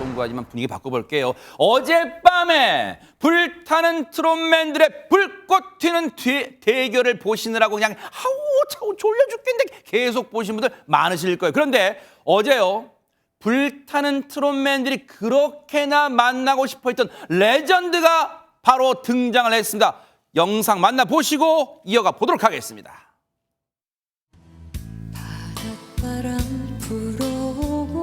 송구하지만 분위기 바꿔볼게요. 어젯밤에 불타는 트롯맨들의 불꽃 튀는 대결을 보시느라고 그냥 차고 졸려 죽겠는데 계속 보신 분들 많으실 거예요. 그런데 어제요. 불타는 트롯맨들이 그렇게나 만나고 싶어 했던 레전드가 바로 등장을 했습니다. 영상 만나보시고 이어가 보도록 하겠습니다. 바닷바람 불어오고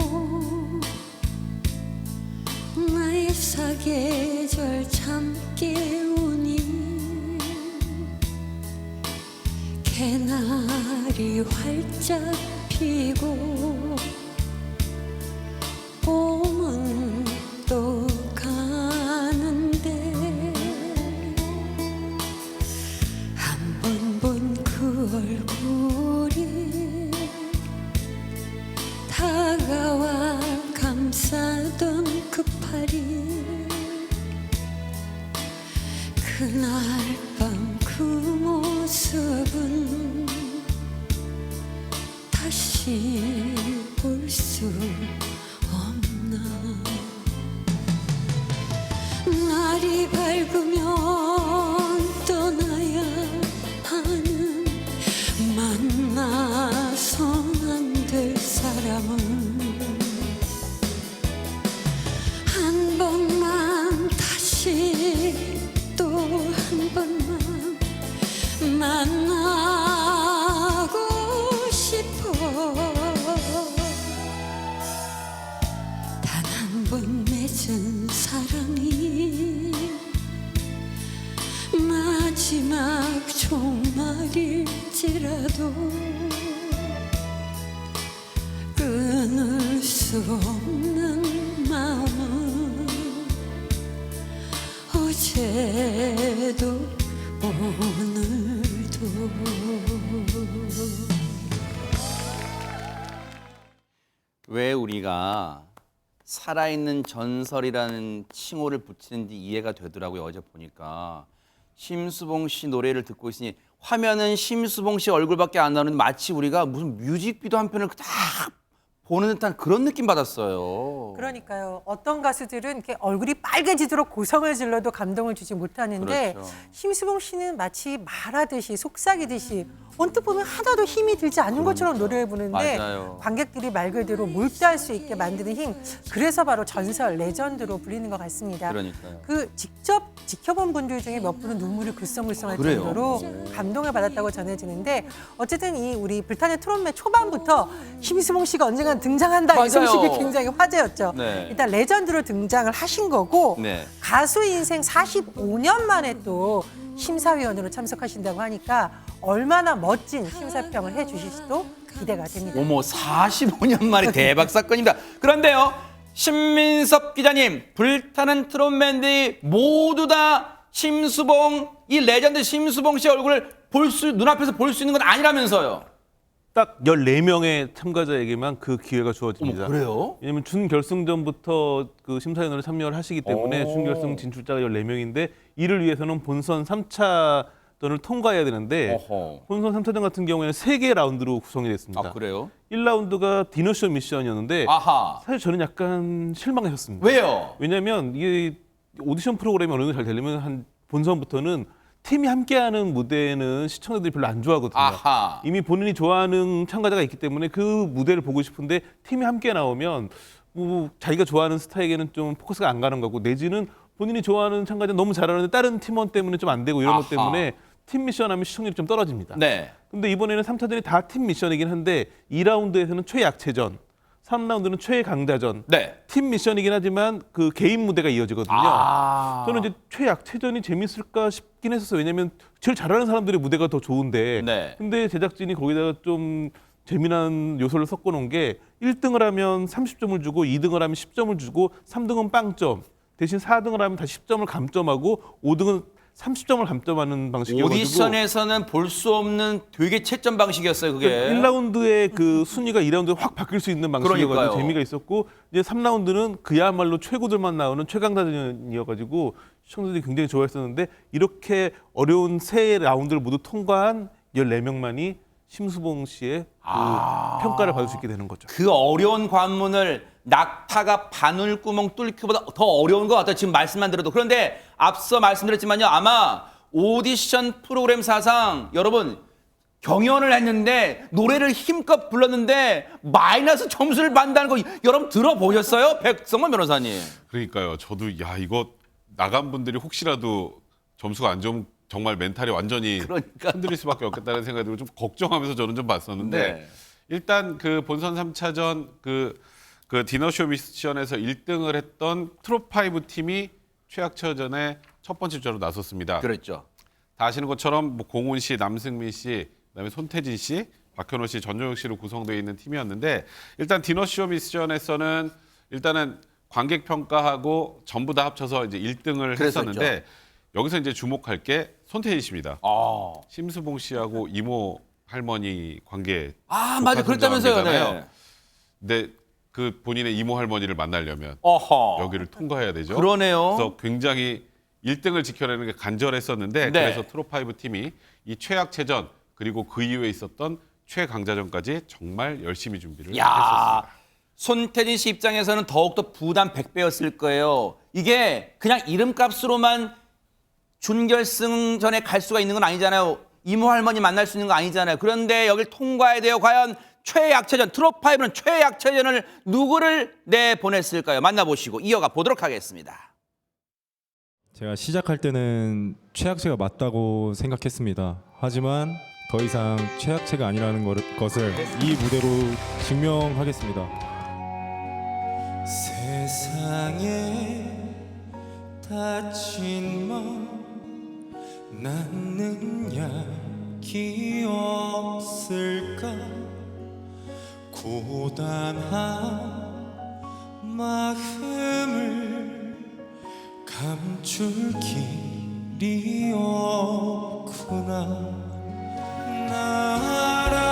나의 사계절 참 깨우니 개나리 활짝 피고 봄은 또 가는데 한 번 본 그 얼굴이 다가와 감싸던 그 팔이 그날 밤 그 모습은 다시 볼 수 없나. 날이 밝으면 떠나야 하는 만나선 안 될 사람은 한 번만 다시 또 한 번만 만나고 싶어. 단 한 번 맺은 사랑이 마지막 종말일지라도 끊을 수 없는 마음은 어제도 오늘도. 왜 우리가 살아있는 전설이라는 칭호를 붙이는지 이해가 되더라고요. 어제 보니까 심수봉 씨 노래를 듣고 있으니 화면은 심수봉 씨 얼굴밖에 안 나오는데 마치 우리가 무슨 뮤직비디오 한 편을 딱 보는 듯한 그런 느낌 받았어요. 그러니까요. 어떤 가수들은 이렇게 얼굴이 빨개지도록 고성을 질러도 감동을 주지 못하는데 그렇죠. 심수봉 씨는 마치 말하듯이 속삭이듯이 언뜻 보면 하나도 힘이 들지 않는 것처럼 노래를 부르는데 맞아요. 관객들이 말 그대로 몰두할 수 있게 만드는 힘. 그래서 바로 전설, 레전드로 불리는 것 같습니다. 그러니까요. 그 직접 지켜본 분들 중에 몇 분은 눈물을 글썽글썽할 그래요? 정도로 감동을 받았다고 전해지는데 어쨌든 이 우리 불타는 트롯맨 초반부터 심수봉 씨가 언젠간 등장한다 이 맞아요. 소식이 굉장히 화제였죠. 네. 일단 레전드로 등장을 하신 거고 네. 가수 인생 45년 만에 또 심사위원으로 참석하신다고 하니까 얼마나 멋진 심사평을 해주실지도 기대가 됩니다. 어머, 45년 만에 대박 사건입니다. 그런데요, 신민섭 기자님, 불타는 트롯맨들이 모두 다 심수봉, 이 레전드 심수봉 씨 얼굴을 눈앞에서 볼 수 있는 건 아니라면서요. 딱 14명의 참가자에게만 그 기회가 주어집니다. 어머, 그래요? 왜냐하면 준결승전부터 그 심사위원으로 참여를 하시기 때문에 오. 준결승 진출자가 14명인데 이를 위해서는 본선 3차전을 통과해야 되는데 어허. 본선 3차전 같은 경우에는 3개 라운드로 구성이 됐습니다. 아, 그래요? 1라운드가 디너쇼 미션이었는데 아하. 사실 저는 약간 실망했었습니다. 왜요? 왜냐하면 이게 오디션 프로그램이 어느 정도 잘 되려면 한 본선부터는 팀이 함께하는 무대는 시청자들이 별로 안 좋아하거든요. 아하. 이미 본인이 좋아하는 참가자가 있기 때문에 그 무대를 보고 싶은데 팀이 함께 나오면 뭐 자기가 좋아하는 스타에게는 좀 포커스가 안 가는 거고 내지는 본인이 좋아하는 참가자 너무 잘하는데 다른 팀원 때문에 좀 안 되고 이런 것 아하. 때문에 팀 미션 하면 시청률이 좀 떨어집니다. 네. 근데 이번에는 3차전이 다 팀 미션이긴 한데 2라운드에서는 최약체전, 3라운드는 최강자전, 네. 팀 미션이긴 하지만 그 개인 무대가 이어지거든요. 아. 저는 이제 최약체전이 재밌을까 싶긴 했었어요. 왜냐면 제일 잘하는 사람들의 무대가 더 좋은데 네. 근데 제작진이 거기다가 좀 재미난 요소를 섞어 놓은 게 1등을 하면 30점을 주고 2등을 하면 10점을 주고 3등은 빵점 대신 4등을 하면 다시 10점을 감점하고 5등은 30점을 감점하는 방식이어가지고 오디션에서는 볼 수 없는 되게 채점 방식이었어요, 그게. 1라운드의 그 순위가 2라운드에 확 바뀔 수 있는 방식이어가지고 그러니까요. 재미가 있었고 이제 3라운드는 그야말로 최고들만 나오는 최강자전이어가지고 시청자들이 굉장히 좋아했었는데 이렇게 어려운 세 라운드를 모두 통과한 14명만이 심수봉 씨의 그 평가를 받을 수 있게 되는 거죠. 그 어려운 관문을 낙타가 바늘구멍 뚫기보다 더 어려운 것 같아요. 지금 말씀만 들어도. 그런데 앞서 말씀드렸지만요. 아마 오디션 프로그램 사상 여러분 경연을 했는데 노래를 힘껏 불렀는데 마이너스 점수를 받는다는 거 여러분 들어보셨어요? 백성원 변호사님. 그러니까요. 저도 야 이거 나간 분들이 혹시라도 점수가 안 좋으면 정말 멘탈이 완전히 그러니까요. 흔들릴 수밖에 없겠다는 생각이 들고 좀 걱정하면서 저는 좀 봤었는데 네. 일단 그 본선 3차전 그 디너쇼 미션에서 1등을 했던 트롯5 팀이 최악체전에 첫 번째 주자로 나섰습니다. 그랬죠. 다 아시는 것처럼 뭐 공훈 씨, 남승민 씨, 그다음에 손태진 씨, 박현호 씨, 전종혁 씨로 구성되어 있는 팀이었는데 일단 디너쇼 미션에서는 일단은 관객 평가하고 전부 다 합쳐서 이제 1등을 그랬었죠. 했었는데 여기서 이제 주목할 게 손태진 씨입니다. 아, 심수봉 씨하고 이모 할머니 관계. 맞아. 조카 그랬다면서요. 손자관계잖아요. 네. 근데 그 본인의 이모 할머니를 만나려면 어허. 여기를 통과해야 되죠. 그러네요. 그래서 굉장히 1등을 지켜내는 게 간절했었는데 네. 그래서 트롯5 팀이 이 최악체전 그리고 그 이후에 있었던 최강자전까지 정말 열심히 준비를 야, 했었습니다. 손태진 씨 입장에서는 더욱더 부담 100배였을 거예요. 이게 그냥 이름값으로만 준결승전에 갈 수가 있는 건 아니잖아요. 이모 할머니 만날 수 있는 거 아니잖아요. 그런데 여길 통과해야 돼요. 과연 최약체전, 트롯5는 최약체전을 누구를 내보냈을까요? 만나보시고 이어가 보도록 하겠습니다. 제가 시작할 때는 최악체가 맞다고 생각했습니다. 하지만 더 이상 최악체가 아니라는 것을 이 무대로 증명하겠습니다. 세상에 다친 마음 낳는 약이 없을까 고단한 마음을 감출 길이 없구나 나라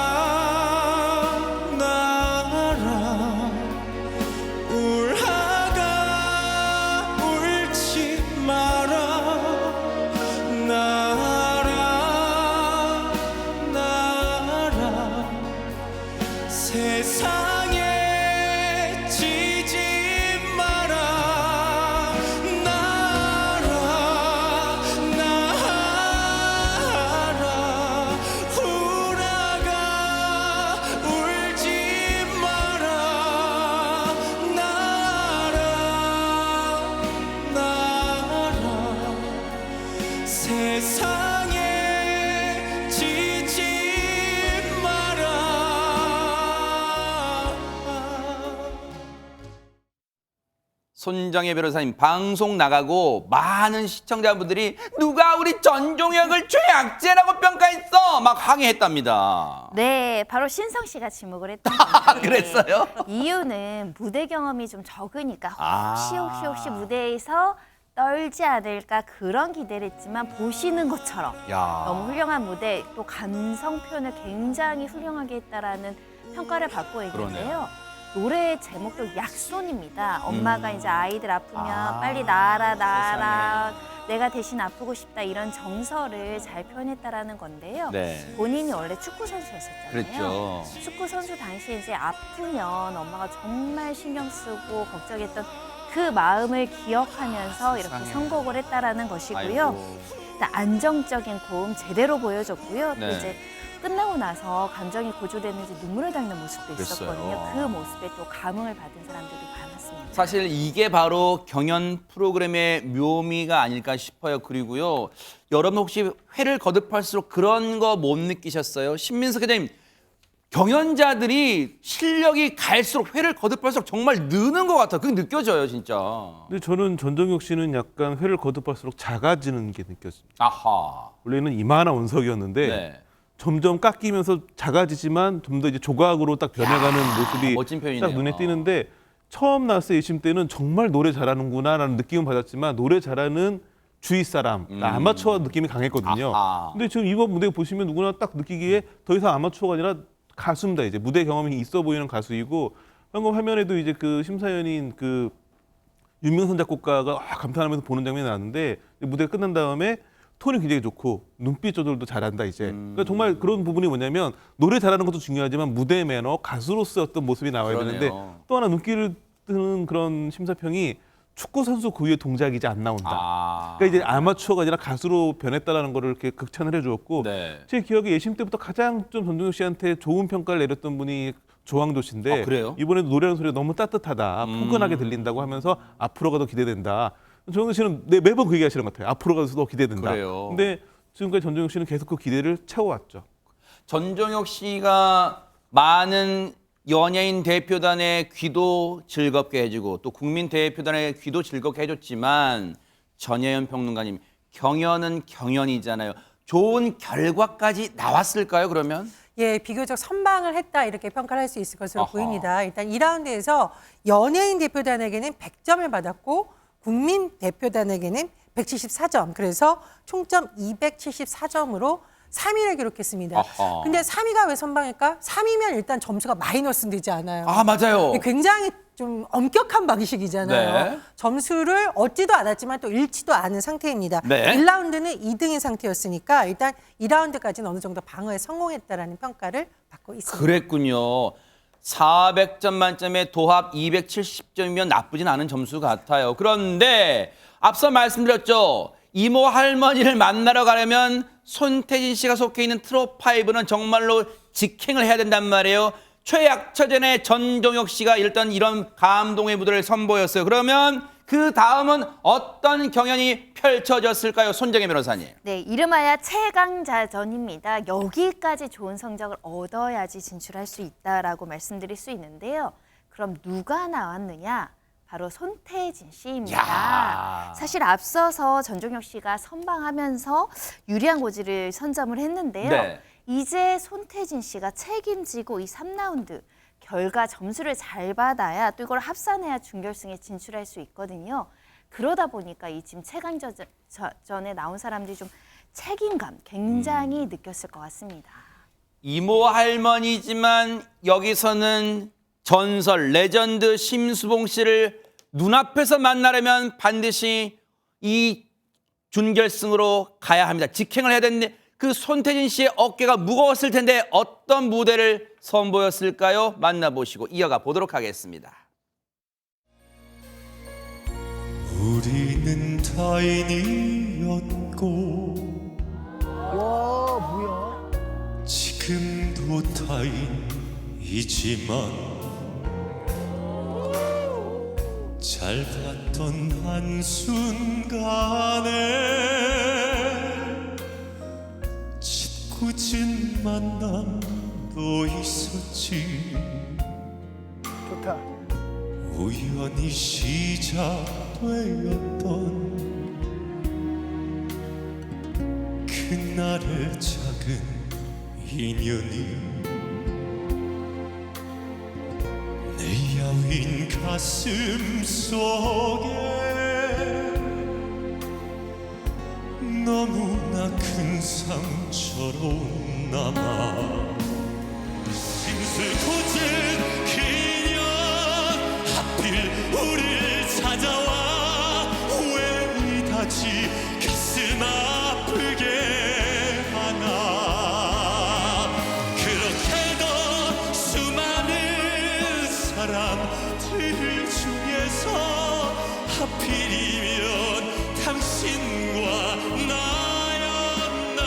울하가 울지 마라 나라 세상에 지지 마라 나라 울하가 울지 마라 나라 세상에 지지 마라. 손정혜 변호사님 방송 나가고 많은 시청자분들이 누가 우리 전종혁을 최악체라고 평가했어 막 항의했답니다. 네, 바로 신성 씨가 지목을 했던 건데 그랬어요? 이유는 무대 경험이 좀 적으니까 아. 혹시 무대에서 떨지 않을까 그런 기대를 했지만 보시는 것처럼 야. 너무 훌륭한 무대 또 감성 표현을 굉장히 훌륭하게 했다라는 평가를 받고 있는데요. 노래 제목도 약손입니다. 엄마가 이제 아이들 아프면 빨리 나아라 내가 대신 아프고 싶다 이런 정서를 잘 표현했다라는 건데요. 네. 본인이 원래 축구 선수였었잖아요. 그랬죠. 축구 선수 당시에 이제 아프면 엄마가 정말 신경 쓰고 걱정했던 그 마음을 기억하면서 이렇게 세상에. 선곡을 했다라는 것이고요. 아이고. 일단 안정적인 고음 제대로 보여줬고요. 또 네. 이제 끝나고 나서 감정이 고조되는지 눈물을 닦는 모습도 그랬어요. 있었거든요. 그 모습에 또 감흥을 받은 사람들도 많았습니다. 사실 이게 바로 경연 프로그램의 묘미가 아닐까 싶어요. 그리고요. 여러분 혹시 회를 거듭할수록 그런 거 못 느끼셨어요? 신민석 회장님, 경연자들이 실력이 갈수록 회를 거듭할수록 정말 느는 것 같아요. 그게 느껴져요, 진짜. 근데 저는 전종혁 씨는 약간 회를 거듭할수록 작아지는 게 느껴집니다. 아하. 원래는 이만한 운석이었는데 네. 점점 깎이면서 작아지지만 좀 더 이제 조각으로 딱 변해가는 모습이 멋진 표현이네요. 딱 눈에 띄는데 처음 나왔을 때 예심 때는 정말 노래 잘하는구나라는 느낌은 받았지만 노래 잘하는 주위 사람, 아마추어 느낌이 강했거든요. 아하. 근데 지금 이번 무대 보시면 누구나 딱 느끼기에 더 이상 아마추어가 아니라 가수입니다. 이제 무대 경험이 있어 보이는 가수이고 방금 화면에도 이제 그 심사위원인 그 윤명선 작곡가가 감탄하면서 보는 장면이 나왔는데 무대가 끝난 다음에 톤이 굉장히 좋고 눈빛 조절도 잘한다 이제. 그러니까 정말 그런 부분이 뭐냐면 노래 잘하는 것도 중요하지만 무대 매너, 가수로서의 어떤 모습이 나와야 그러네요. 되는데 또 하나 눈길을 드는 그런 심사평이 축구 선수 고유의 동작이지 안 나온다. 아. 그러니까 이제 아마추어가 아니라 가수로 변했다라는 거를 이렇게 극찬을 해주었고 네. 제 기억에 예심 때부터 가장 좀 전종혁 씨한테 좋은 평가를 내렸던 분이 조항도 씨인데 아, 그래요? 이번에도 노래하는 소리가 너무 따뜻하다, 포근하게 들린다고 하면서 앞으로가 더 기대된다. 조항도 씨는 매번 그 얘기하시는 것 같아요. 앞으로가 더 기대된다. 그래요. 근데 지금까지 전종혁 씨는 계속 그 기대를 채워왔죠. 전종혁 씨가 많은 연예인 대표단의 귀도 즐겁게 해주고 또 국민 대표단의 귀도 즐겁게 해줬지만 전혜연 평론가님, 경연은 경연이잖아요. 좋은 결과까지 나왔을까요, 그러면? 예, 비교적 선방을 했다 이렇게 평가를 할 수 있을 것으로 아하. 보입니다. 일단 2라운드에서 연예인 대표단에게는 100점을 받았고 국민 대표단에게는 174점. 그래서 총점 274점으로 3위를 기록했습니다. 아하. 근데 3위가 왜 선방일까? 3위면 일단 점수가 마이너스 되지 않아요. 아, 맞아요. 굉장히 좀 엄격한 방식이잖아요. 네. 점수를 얻지도 않았지만 또 잃지도 않은 상태입니다. 네. 1라운드는 2등인 상태였으니까 일단 2라운드까지는 어느 정도 방어에 성공했다라는 평가를 받고 있습니다. 그랬군요. 400점 만점에 도합 270점이면 나쁘진 않은 점수 같아요. 그런데 앞서 말씀드렸죠. 이모 할머니를 만나러 가려면 손태진 씨가 속해 있는 트롯5는 정말로 직행을 해야 된단 말이에요. 최약처전에 전종혁 씨가 일단 이런 감동의 무대를 선보였어요. 그러면 그 다음은 어떤 경연이 펼쳐졌을까요? 손정혜 변호사님. 네, 이름하여 최강자전입니다. 여기까지 좋은 성적을 얻어야지 진출할 수 있다라고 말씀드릴 수 있는데요. 그럼 누가 나왔느냐? 바로 손태진 씨입니다. 야. 사실 앞서서 전종혁 씨가 선방하면서 유리한 고지를 선점을 했는데요. 네. 이제 손태진 씨가 책임지고 이 3라운드 결과 점수를 잘 받아야 또 이걸 합산해야 준결승에 진출할 수 있거든요. 그러다 보니까 이 지금 최강전에 나온 사람들이 좀 책임감 굉장히 느꼈을 것 같습니다. 이모 할머니지만 여기서는 전설 레전드 심수봉 씨를 눈앞에서 만나려면 반드시 이 준결승으로 가야 합니다. 직행을 해야 되는데 그 손태진 씨의 어깨가 무거웠을 텐데 어떤 무대를 선보였을까요? 만나보시고 이어가 보도록 하겠습니다. 우리는 타인이었고 지금도 타인이지만 잘 봤던 한순간에 짓궂은 만남도 있었지. 좋다. 우연히 시작되었던 그날의 작은 인연이 내 야윈 가슴 속에 너무나 큰 상처로 남아 심술궂은 그년 하필 우릴 찾아와 왜 이다지 가슴 아프게 하나 그렇게도 수많은 사람들 중에서 하필이면 당신과 나였나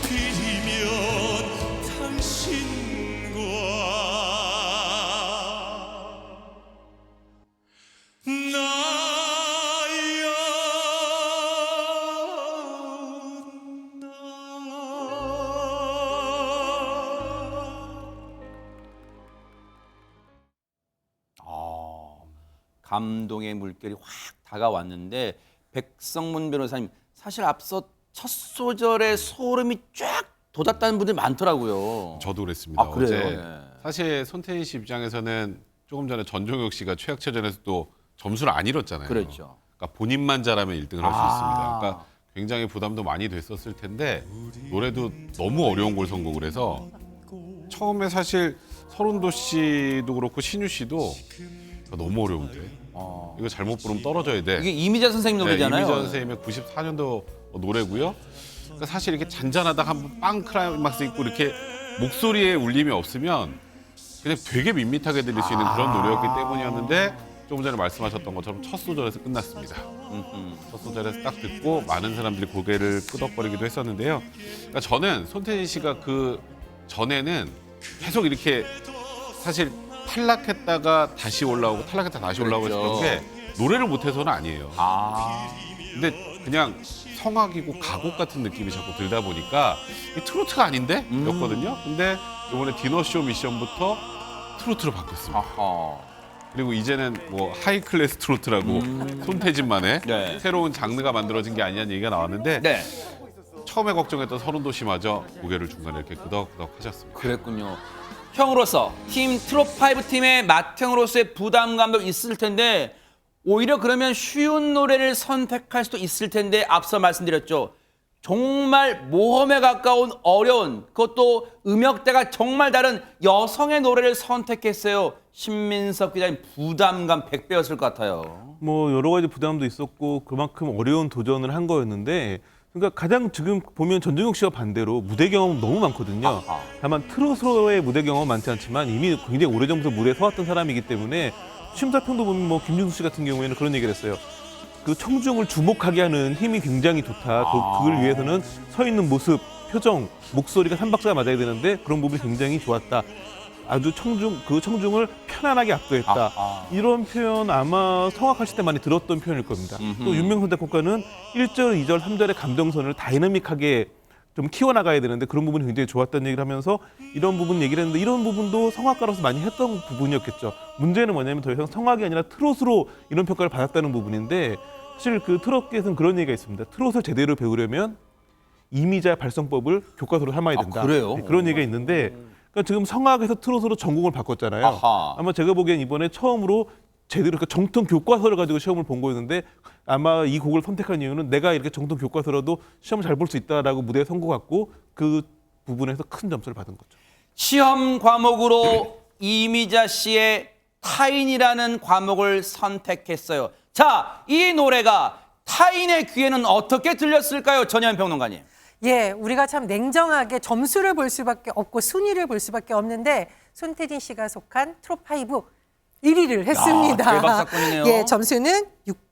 하필이면 당신과 감동의 물결이 확 다가왔는데 백성문 변호사님 사실 앞서 첫 소절에 소름이 쫙 돋았다는 분들이 많더라고요. 저도 그랬습니다. 아, 그래요? 어제 네. 사실 손태진 씨 입장에서는 조금 전에 전종혁 씨가 최약체전에서 또 점수를 안 잃었잖아요. 그렇죠. 그러니까 본인만 잘하면 1등을 할 수 아. 있습니다. 그러니까 굉장히 부담도 많이 됐었을 텐데 노래도 너무 어려운 걸 선곡을 해서 처음에 사실 서른도 씨도 그렇고 신유 씨도 너무 어려운데 이거 잘못 부르면 떨어져야 돼. 이게 이미자 선생님 노래잖아요. 이미자 선생님의 94년도 노래고요. 그러니까 사실 이렇게 잔잔하다 한번 빵 클라이막스 있고 이렇게 목소리에 울림이 없으면 그냥 되게 밋밋하게 들릴 수 있는 그런 노래였기 때문이었는데 조금 전에 말씀하셨던 것처럼 첫 소절에서 끝났습니다. 첫 소절에서 딱 듣고 많은 사람들이 고개를 끄덕거리기도 했었는데요. 그러니까 저는 손태진 씨가 그 전에는 계속 이렇게 사실 탈락했다가 다시 올라오고 탈락했다가 다시 올라오고 그렇죠. 했던 게 노래를 못해서는 아니에요. 근데 그냥 성악이고 가곡 같은 느낌이 자꾸 들다 보니까 이 트로트가 아닌데? 였거든요. 근데 이번에 디너쇼 미션부터 트로트로 바뀌었습니다. 아하. 그리고 이제는 뭐 하이 클래스 트로트라고 손태진만의 네. 새로운 장르가 만들어진 게 아니냐는 얘기가 나왔는데 네. 처음에 걱정했던 서른도시마저 고개를 중간에 이렇게 끄덕끄덕 하셨습니다. 그랬군요. 형으로서 팀 트롯5 팀의 맏형으로서의 부담감도 있을 텐데 오히려 그러면 쉬운 노래를 선택할 수도 있을 텐데 앞서 말씀드렸죠. 정말 모험에 가까운 어려운 그것도 음역대가 정말 다른 여성의 노래를 선택했어요. 신민석 기자님 부담감 100배였을 것 같아요. 뭐 여러 가지 부담도 있었고 그만큼 어려운 도전을 한 거였는데 그러니까 가장 지금 보면 전종혁 씨와 반대로 무대 경험 너무 많거든요. 아하. 다만 트롯으로의 무대 경험은 많지 않지만 이미 굉장히 오래전부터 무대에 서왔던 사람이기 때문에 심사평도 보면 뭐 김준수 씨 같은 경우에는 그런 얘기를 했어요. 그 청중을 주목하게 하는 힘이 굉장히 좋다. 그걸 위해서는 서 있는 모습, 표정, 목소리가 삼박자가 맞아야 되는데 그런 부분이 굉장히 좋았다. 아주 청중을 편안하게 압도했다. 이런 표현 아마 성악하실 때 많이 들었던 표현일 겁니다. 또 윤명선 작곡가는 1절, 2절, 3절의 감정선을 다이나믹하게 좀 키워나가야 되는데 그런 부분이 굉장히 좋았다는 얘기를 하면서 이런 부분 얘기를 했는데 이런 부분도 성악가로서 많이 했던 부분이었겠죠. 문제는 뭐냐면 더 이상 성악이 아니라 트롯으로 이런 평가를 받았다는 부분인데 사실 그 트롯계에서는 그런 얘기가 있습니다. 트롯을 제대로 배우려면 이미자 발성법을 교과서로 삼아야 된다. 그래요? 네, 그런 얘기가 있는데 그러니까 지금 성악에서 트롯으로 전공을 바꿨잖아요. 아하. 아마 제가 보기엔 이번에 처음으로 제대로 그 정통 교과서를 가지고 시험을 본 거였는데 아마 이 곡을 선택한 이유는 내가 이렇게 정통 교과서라도 시험을 잘 볼 수 있다라고 무대에 선 것 같고 그 부분에서 큰 점수를 받은 거죠. 시험 과목으로 이미자 씨의 타인이라는 과목을 선택했어요. 자, 이 노래가 타인의 귀에는 어떻게 들렸을까요? 전현 평론가님. 예, 우리가 참 냉정하게 점수를 볼 수밖에 없고 순위를 볼 수밖에 없는데 손태진 씨가 속한 트롯5 1위를 했습니다. 대박 사건이네요. 예, 점수는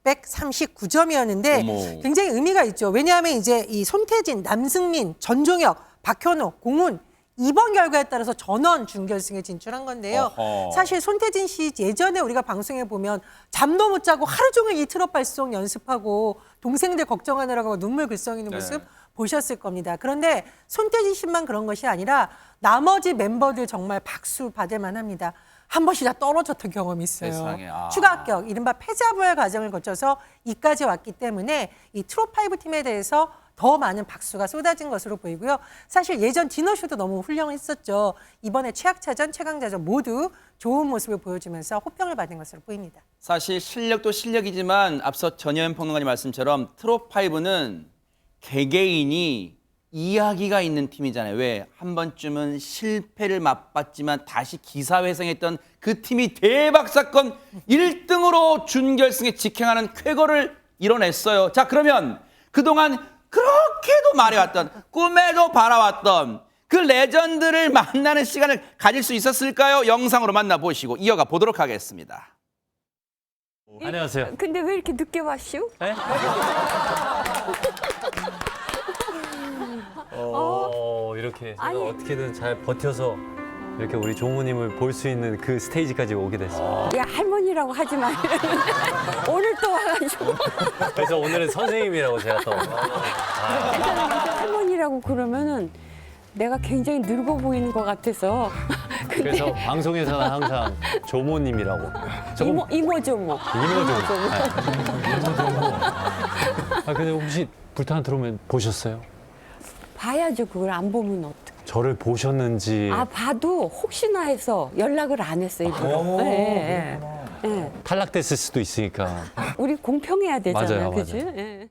639점이었는데 어머. 굉장히 의미가 있죠. 왜냐하면 이제 이 손태진, 남승민, 전종혁, 박현호, 공훈 이번 결과에 따라서 전원 준결승에 진출한 건데요. 어허. 사실 손태진 씨 예전에 우리가 방송에 보면 잠도 못 자고 하루 종일 이 트롯 발성 연습하고 동생들 걱정하느라고 눈물 글썽이는 네. 모습 보셨을 겁니다. 그런데 손태진 씨만 그런 것이 아니라 나머지 멤버들 정말 박수 받을 만합니다. 한 번씩 다 떨어졌던 경험이 있어요. 세상에, 추가 합격, 이른바 패자부활 과정을 거쳐서 이까지 왔기 때문에 이 트롯5 팀에 대해서 더 많은 박수가 쏟아진 것으로 보이고요. 사실 예전 디너쇼도 너무 훌륭했었죠. 이번에 최악차전, 최강자전 모두 좋은 모습을 보여주면서 호평을 받은 것으로 보입니다. 사실 실력도 실력이지만 앞서 전현 평론가님 말씀처럼 트롯5는 개개인이 이야기가 있는 팀이잖아요. 왜? 한 번쯤은 실패를 맛봤지만 다시 기사회생했던 그 팀이 대박 사건 1등으로 준결승에 직행하는 쾌거를 이뤄냈어요. 자, 그러면 그동안 그렇게도 말해왔던 꿈에도 바라왔던 그 레전드를 만나는 시간을 가질 수 있었을까요? 영상으로 만나보시고 이어가 보도록 하겠습니다. 안녕하세요. 근데 왜 이렇게 늦게 왔슈? 네? 이렇게 제가 아니. 어떻게든 잘 버텨서 이렇게 우리 종우님을 볼 수 있는 그 스테이지까지 오게 됐습니다. 야 할머니라고 하지 마. 오늘 또 와가지고 그래서 오늘은 선생님이라고 제가 또 할머니라고 그러면은 내가 굉장히 늙어 보이는 것 같아서. 그래서 방송에서는 항상 조모님이라고. 이모죠 뭐. 이모조모. 아 근데 혹시 불타는 트롯맨 보셨어요? 봐야죠. 그걸 안 보면 어떡해. 저를 보셨는지. 아 봐도 혹시나 해서 연락을 안 했어요. 이분. 예. 탈락됐을 수도 있으니까. 우리 공평해야 되잖아요. 맞아요, 그지? 맞아요. 예.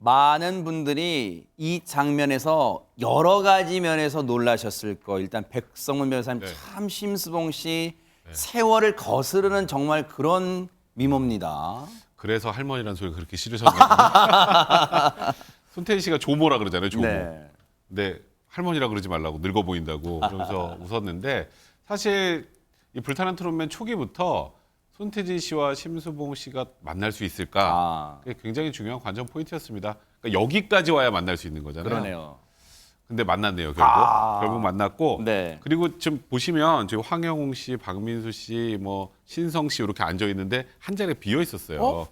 많은 분들이 이 장면에서 여러 가지 면에서 놀라셨을 거. 일단 백성문 변호사님 네. 참 심수봉 씨 세월을 거스르는 정말 그런 미모입니다. 그래서 할머니라는 소리가 그렇게 싫으셨나 봐요. 손태진 씨가 조모라 그러잖아요. 조모. 네. 근데 할머니라 그러지 말라고 늙어 보인다고 그러면서 웃었는데 사실 이 불타는 트롯맨 초기부터 손태진 씨와 심수봉 씨가 만날 수 있을까? 그게 굉장히 중요한 관전 포인트였습니다. 그러니까 여기까지 와야 만날 수 있는 거잖아요. 그러네요. 근데 만났네요, 결국 만났고. 네. 그리고 지금 보시면 지금 황영웅 씨, 박민수 씨, 뭐 신성 씨 이렇게 앉아 있는데 한 자리에 비어 있었어요.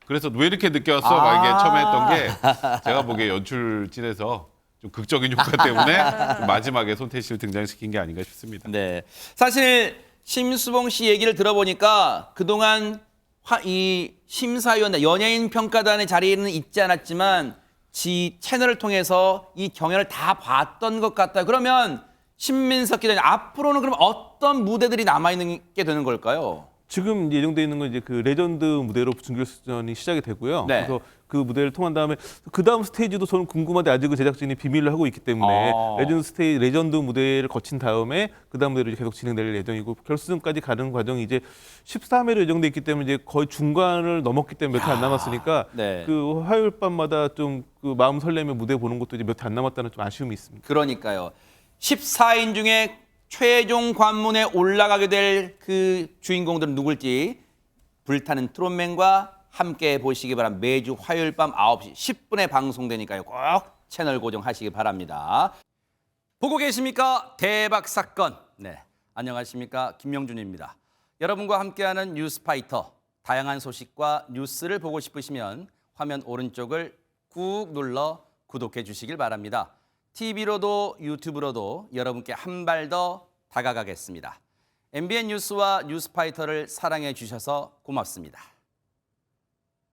그래서 왜 이렇게 늦게 왔어? 막 이게 처음에 했던 게 제가 보기에 연출진에서 좀 극적인 효과 때문에 좀 마지막에 손태진 씨를 등장시킨 게 아닌가 싶습니다. 네. 사실 심수봉 씨 얘기를 들어보니까 그동안 이 심사위원 연예인 평가단의 자리에는 있지 않았지만 지 채널을 통해서 이 경연을 다 봤던 것 같다. 그러면 신민석 기자님 앞으로는 그럼 어떤 무대들이 남아 있는 게 되는 걸까요? 지금 예정돼 있는 건 이제 그 레전드 무대로 준결승전이 시작이 되고요. 네. 그래서 그 무대를 통한 다음에 그 다음 스테이지도 저는 궁금한데 아직은 제작진이 비밀로 하고 있기 때문에 레전드 무대를 거친 다음에 그 다음 무대로 계속 진행될 예정이고 결승까지 가는 과정이 이제 13회로 예정돼 있기 때문에 이제 거의 중간을 넘었기 때문에 몇 회 안 남았으니까 네. 그 화요일 밤마다 좀 그 마음 설레며 무대 보는 것도 이제 몇 회 안 남았다는 좀 아쉬움이 있습니다. 그러니까요. 14인 중에 최종 관문에 올라가게 될 그 주인공들은 누굴지 불타는 트롯맨과 함께 보시기 바랍니다. 매주 화요일 밤 9시 10분에 방송되니까요. 꼭 채널 고정하시기 바랍니다. 보고 계십니까? 대박 사건. 네, 안녕하십니까? 김명준입니다. 여러분과 함께하는 뉴스파이터. 다양한 소식과 뉴스를 보고 싶으시면 화면 오른쪽을 꾹 눌러 구독해 주시길 바랍니다. TV로도 유튜브로도 여러분께 한 발 더 다가가겠습니다. MBN 뉴스와 뉴스파이터를 사랑해 주셔서 고맙습니다.